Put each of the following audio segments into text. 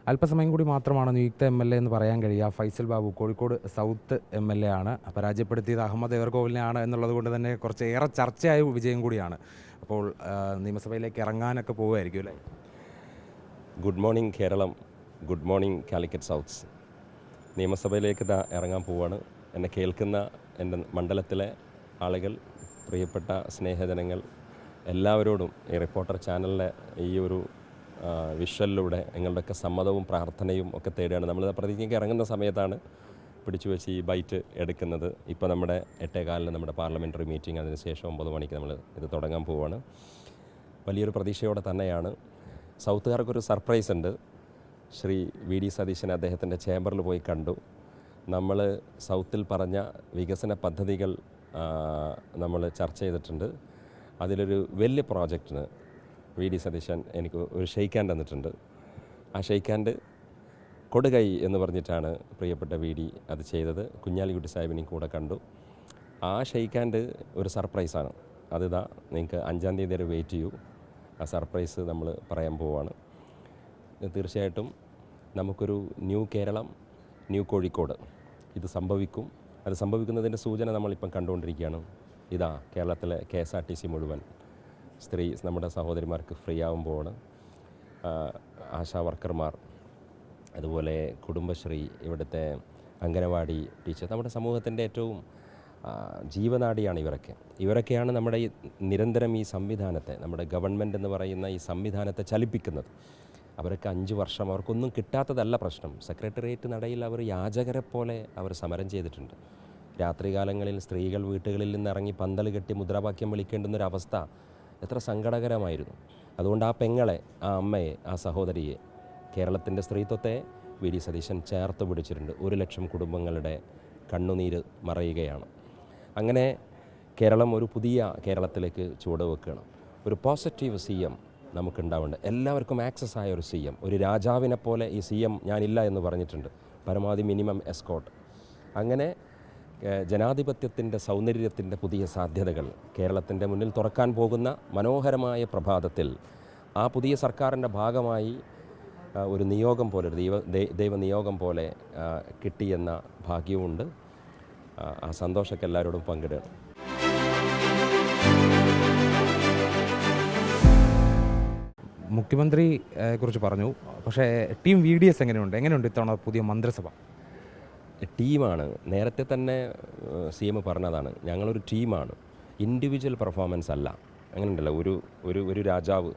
അല്പസമയം കൂടി മാത്രമാണ് നിയുക്ത MLA എന്ന് പറയാൻ കഴിയുക. ഫൈസൽ ബാബു കോഴിക്കോട് സൗത്ത് MLA ആണ്. പരാജയപ്പെടുത്തിയത് അഹമ്മദ് എവർകോവിലിനെയാണ് എന്നുള്ളത് കൊണ്ട് തന്നെ കുറച്ചേറെ ചർച്ചയായ വിജയം കൂടിയാണ്. അപ്പോൾ നിയമസഭയിലേക്ക് ഇറങ്ങാനൊക്കെ പോവുമായിരിക്കും അല്ലേ? Good morning Keralam, good morning Calicut south. നിയമസഭയിലേക്ക് ഇറങ്ങാൻ പോവാണ്. എന്നെ കേൾക്കുന്ന എൻ്റെ മണ്ഡലത്തിലെ ആളുകൾ, പ്രിയപ്പെട്ട സ്നേഹജനങ്ങൾ എല്ലാവരോടും ഈ റിപ്പോർട്ടർ ചാനലിലെ ഈ ഒരു വിഷ്വലിലൂടെ നിങ്ങളുടെയൊക്കെ സമ്മതവും പ്രാർത്ഥനയും ഒക്കെ തേടുകയാണ്. നമ്മൾ പ്രതിജ്ഞയ്ക്ക് ഇറങ്ങുന്ന സമയത്താണ് പിടിച്ചു വെച്ച് ഈ ബൈറ്റ് എടുക്കുന്നത്. ഇപ്പോൾ നമ്മുടെ 8:15 നമ്മുടെ പാർലമെൻ്ററി മീറ്റിംഗ്, അതിനുശേഷം 9 മണിക്ക് നമ്മൾ ഇത് തുടങ്ങാൻ പോവുകയാണ്. വലിയൊരു പ്രതീക്ഷയോടെ തന്നെയാണ്. സൗത്തുകാർക്കൊരു സർപ്രൈസ് ഉണ്ട്. ശ്രീ VD സതീശൻ അദ്ദേഹത്തിൻ്റെ ചേംബറിൽ പോയി കണ്ടു. നമ്മൾ സൗത്തിൽ പറഞ്ഞ വികസന പദ്ധതികൾ നമ്മൾ ചർച്ച ചെയ്തിട്ടുണ്ട്. അതിലൊരു വലിയ പ്രോജക്റ്റിന് VD സതീശൻ എനിക്ക് ഒരു ഷെയ്ക്ക് ഹാൻഡ് തന്നിട്ടുണ്ട്. ആ ഷെയ്ക്ക് ഹാൻഡ് കൊടുകൈ എന്ന് പറഞ്ഞിട്ടാണ് പ്രിയപ്പെട്ട VD അത് ചെയ്തത്. കുഞ്ഞാലിക്കുട്ടി സാഹിബിനെയും കൂടെ കണ്ടു. ആ ഷെയ്ക്ക് ഹാൻഡ് ഒരു സർപ്രൈസാണ്. അതിതാ നിങ്ങൾക്ക് 5-ാം തീയതി വരെ വെയിറ്റ് ചെയ്യൂ. ആ സർപ്രൈസ് നമ്മൾ പറയാൻ പോവുകയാണ്. തീർച്ചയായിട്ടും നമുക്കൊരു ന്യൂ കേരളം, ന്യൂ കോഴിക്കോട് ഇത് സംഭവിക്കും. അത് സംഭവിക്കുന്നതിൻ്റെ സൂചന നമ്മളിപ്പം കണ്ടുകൊണ്ടിരിക്കുകയാണ്. ഇതാ കേരളത്തിലെ KSRTC മുഴുവൻ നമ്മുടെ സഹോദരിമാർക്ക് ഫ്രീ ആകുമ്പോഴാണ്. ആശാ വർക്കർമാർ, അതുപോലെ കുടുംബശ്രീ, ഇവിടുത്തെ അംഗനവാടി ടീച്ചർ, നമ്മുടെ സമൂഹത്തിൻ്റെ ഏറ്റവും ജീവനാഡിയാണ് ഇവരൊക്കെയാണ് നമ്മുടെ ഈ നിരന്തരം ഈ സംവിധാനത്തെ, നമ്മുടെ ഗവൺമെൻറ് എന്ന് പറയുന്ന ഈ സംവിധാനത്തെ ചലിപ്പിക്കുന്നത്. അവരൊക്കെ 5 വർഷം അവർക്കൊന്നും കിട്ടാത്തതല്ല പ്രശ്നം. സെക്രട്ടേറിയറ്റ് നടയിൽ അവർ യാചകരെ പോലെ അവർ സമരം ചെയ്തിട്ടുണ്ട്. രാത്രികാലങ്ങളിൽ സ്ത്രീകൾ വീട്ടുകളിൽ നിന്ന് ഇറങ്ങി പന്തൽ കെട്ടി മുദ്രാവാക്യം വിളിക്കേണ്ടുന്നൊരവസ്ഥ എത്ര സങ്കടകരമായിരുന്നു. അതുകൊണ്ട് ആ പെങ്ങളെ, ആ അമ്മയെ, ആ സഹോദരിയെ, കേരളത്തിൻ്റെ സ്ത്രീത്വത്തെ VD സതീശൻ ചേർത്ത് പിടിച്ചിട്ടുണ്ട്. 1 ലക്ഷം കുടുംബങ്ങളുടെ കണ്ണുനീര് മറയുകയാണ്. അങ്ങനെ കേരളം ഒരു പുതിയ കേരളത്തിലേക്ക് ചുവടുവെക്കണം. ഒരു പോസിറ്റീവ് CM നമുക്കുണ്ടാവേണ്ട, എല്ലാവർക്കും ആക്സസ് ആയ ഒരു CM, ഒരു രാജാവിനെ പോലെ ഈ CM ഞാനില്ല എന്ന് പറഞ്ഞിട്ടുണ്ട്. പരമാവധി മിനിമം എസ്കോർട്ട്. അങ്ങനെ ജനാധിപത്യത്തിൻ്റെ സൗന്ദര്യത്തിൻ്റെ പുതിയ സാധ്യതകൾ കേരളത്തിൻ്റെ മുന്നിൽ തുറക്കാൻ പോകുന്ന മനോഹരമായ പ്രഭാതത്തിൽ ആ പുതിയ സർക്കാരിൻ്റെ ഭാഗമായി ഒരു നിയോഗം പോലെ, ഒരു ദൈവനിയോഗം പോലെ കിട്ടിയെന്ന ഭാഗ്യവുമുണ്ട്. ആ സന്തോഷമൊക്കെ എല്ലാവരോടും പങ്കിടുകയാണ്. മുഖ്യമന്ത്രി കുറിച്ച് പറഞ്ഞു, പക്ഷേ ടീം VDS എങ്ങനെയുണ്ട് ഇത്തവണ പുതിയ മന്ത്രിസഭ? ടീമാണ്. നേരത്തെ തന്നെ CM പറഞ്ഞതാണ്, ഞങ്ങളൊരു ടീമാണ്, ഇൻഡിവിജ്വൽ പെർഫോമൻസ് അല്ല. അങ്ങനെയുണ്ടല്ലോ, ഒരു രാജാവ്,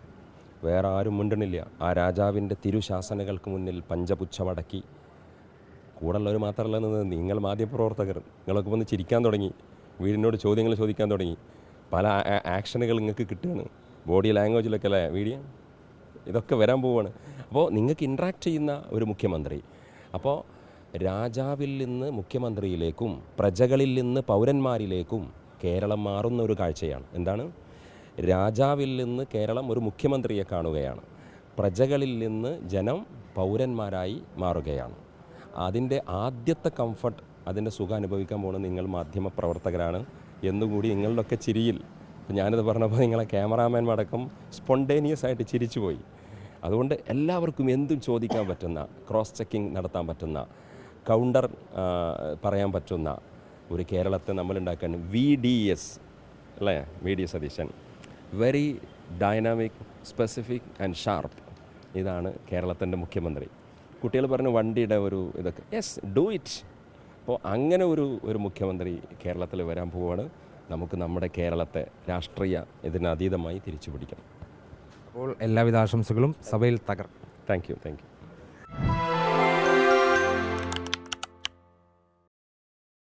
വേറെ ആരും മുണ്ടണില്ല. ആ രാജാവിൻ്റെ തിരുശാസനകൾക്ക് മുന്നിൽ പഞ്ചപുച്ഛമടക്കി കൂടുള്ളവർ മാത്രമല്ല, നിങ്ങൾ മാധ്യമപ്രവർത്തകർ, നിങ്ങളൊക്കെ വന്ന് ചിരിക്കാൻ തുടങ്ങി, വീടിനോട് ചോദ്യങ്ങൾ ചോദിക്കാൻ തുടങ്ങി, പല ആക്ഷനുകൾ നിങ്ങൾക്ക് കിട്ടുകയാണ്. ബോഡി ലാംഗ്വേജിലൊക്കെ അല്ലേ വീഡിയോ, ഇതൊക്കെ വരാൻ പോവുകയാണ്. അപ്പോൾ നിങ്ങൾക്ക് ഇൻട്രാക്ട് ചെയ്യുന്ന ഒരു മുഖ്യമന്ത്രി, അപ്പോൾ രാജാവിൽ നിന്ന് മുഖ്യമന്ത്രിയിലേക്കും പ്രജകളിൽ നിന്ന് പൗരന്മാരിലേക്കും കേരളം മാറുന്ന ഒരു കാഴ്ചയാണ്. എന്താണ്? രാജാവിൽ നിന്ന് കേരളം ഒരു മുഖ്യമന്ത്രിയെ കാണുകയാണ്, പ്രജകളിൽ നിന്ന് ജനം പൗരന്മാരായി മാറുകയാണ്. അതിൻ്റെ ആദ്യത്തെ കംഫർട്ട്, അതിൻ്റെ സുഖം അനുഭവിക്കാൻ പോകുന്നത് നിങ്ങൾ മാധ്യമപ്രവർത്തകരാണ് എന്നുകൂടി നിങ്ങളുടെയൊക്കെ ചിരിയിൽ, ഞാനിത് പറഞ്ഞപ്പോൾ നിങ്ങളെ ക്യാമറാമാൻമടക്കം സ്പോണ്ടേനിയസ് ആയിട്ട് ചിരിച്ചു പോയി. അതുകൊണ്ട് എല്ലാവർക്കും എന്തും ചോദിക്കാൻ പറ്റുന്ന, ക്രോസ് ചെക്കിംഗ് നടത്താൻ പറ്റുന്ന, കൗണ്ടർ പറയാൻ പറ്റുന്ന ഒരു കേരളത്തെ നമ്മൾ ഉണ്ടാക്കുകയാണ്. VDS അല്ലേ? VD Satheesan, very dynamic, specific and sharp. ഇതാണ് കേരളത്തിൻ്റെ മുഖ്യമന്ത്രി. കുട്ടികൾ പറഞ്ഞ വണ്ടിയുടെ ഒരു ഇതൊക്കെ, യെസ് ഡു ഇറ്റ്. അപ്പോൾ അങ്ങനെ ഒരു മുഖ്യമന്ത്രി കേരളത്തിൽ വരാൻ പോവുകയാണ്. നമുക്ക് നമ്മുടെ കേരളത്തെ രാഷ്ട്രീയ ഇതിനതീതമായി തിരിച്ചു പിടിക്കണം. അപ്പോൾ എല്ലാവിധ ആശംസകളും. സഭയിൽ തകർക്കും. Thank you.